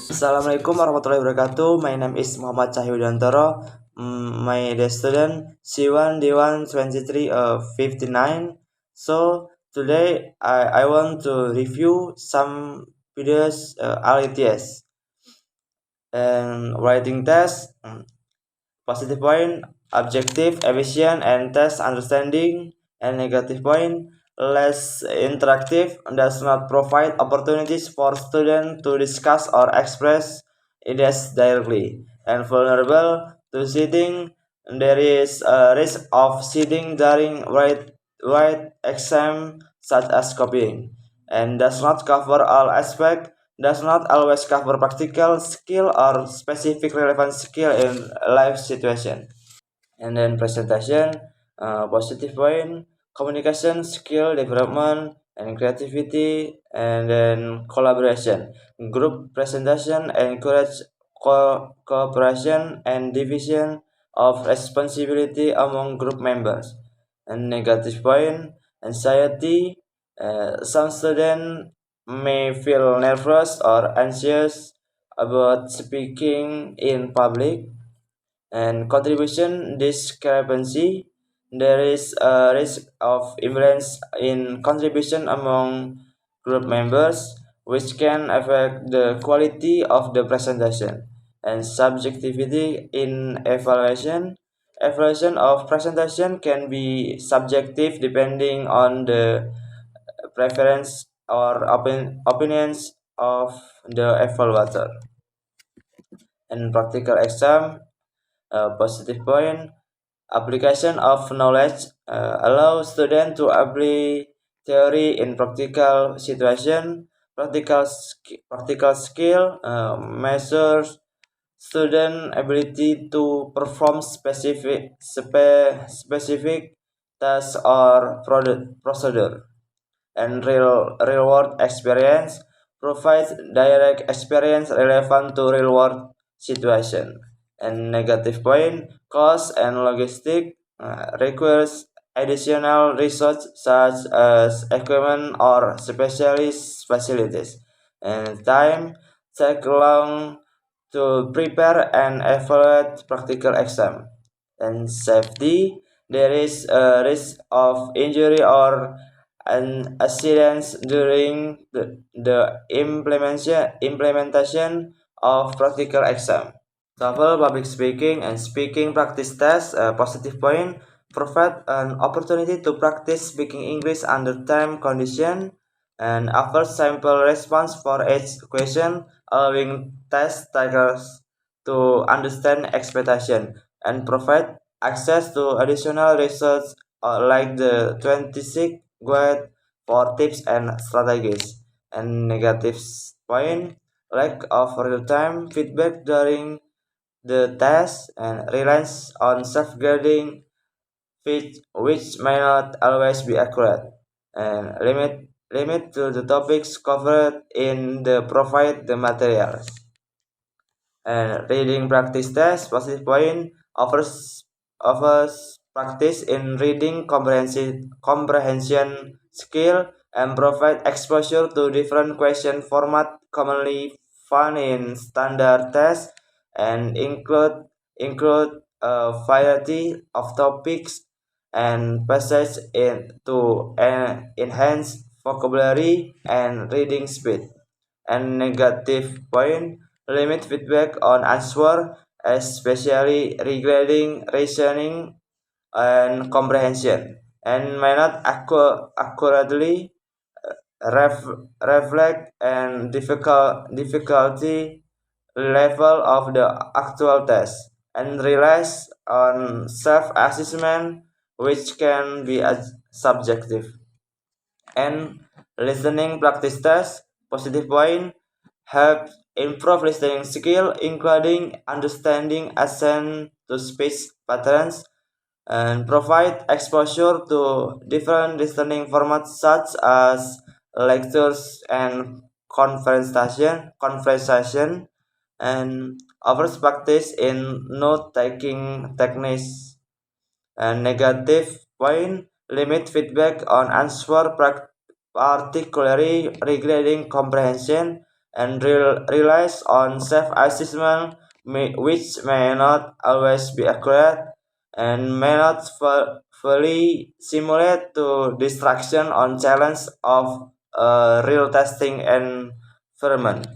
Assalamualaikum warahmatullahi wabarakatuh. My name is Muhammad Cahyudantoro. My dear student C1 D1 23 59. So today I want to review some videos LETS and writing test, positive point, objective, efficient, and test understanding, and negative point, less interactive, does not provide opportunities for students to discuss or express ideas directly, and vulnerable to cheating. There is a risk of cheating during write exam, such as copying, and does not cover all aspects, does not always cover practical skill or specific relevant skill in life situation. And then presentation, positive point, communication skill development and creativity, and then collaboration. Group presentation encourage cooperation and division of responsibility among group members. And negative point, anxiety. Some students may feel nervous or anxious about speaking in public. And contribution discrepancy. There is a risk of imbalance in contribution among group members, which can affect the quality of the presentation. And subjectivity in evaluation. Evaluation of presentation can be subjective depending on the preference or opinions of the evaluator. And practical exam, positive point, application of knowledge allows students to apply theory in practical situation. Practical skill measures student ability to perform specific tasks or procedure. And real world experience provides direct experience relevant to real world situation. And negative point, cost and logistic requires additional research such as equipment or specialist facilities. And time take long to prepare and evaluate practical exam. And safety, there is a risk of injury or an accidents during the implementation of practical exam. TOEFL public speaking and speaking practice test, positive point, provide an opportunity to practice speaking English under time condition and offer sample response for each question, allowing test takers to understand expectation and provide access to additional research like the 26 guide for tips and strategies. And negative point, lack of real-time feedback during the test and reliance on safeguarding which may not always be accurate, and limit to the topics covered in the provide the materials. And reading practice test, positive point, offers practice in reading comprehension skill and provide exposure to different question format commonly found in standard tests and include a variety of topics and passages to enhance vocabulary and reading speed. And negative point, limit feedback on answer, especially regarding reasoning and comprehension, and may not accurately reflect and difficulty level of the actual test, and relies on self-assessment, which can be subjective. And listening practice test, positive point, help improve listening skill, including understanding accent to speech patterns, and provide exposure to different listening formats such as lectures and conversation, and offers practice in note taking techniques. And negative point, limit feedback on answer, particularly regarding comprehension, and relies on self-assessment, which may not always be accurate and may not fully simulate to distraction on challenge of a real testing environment.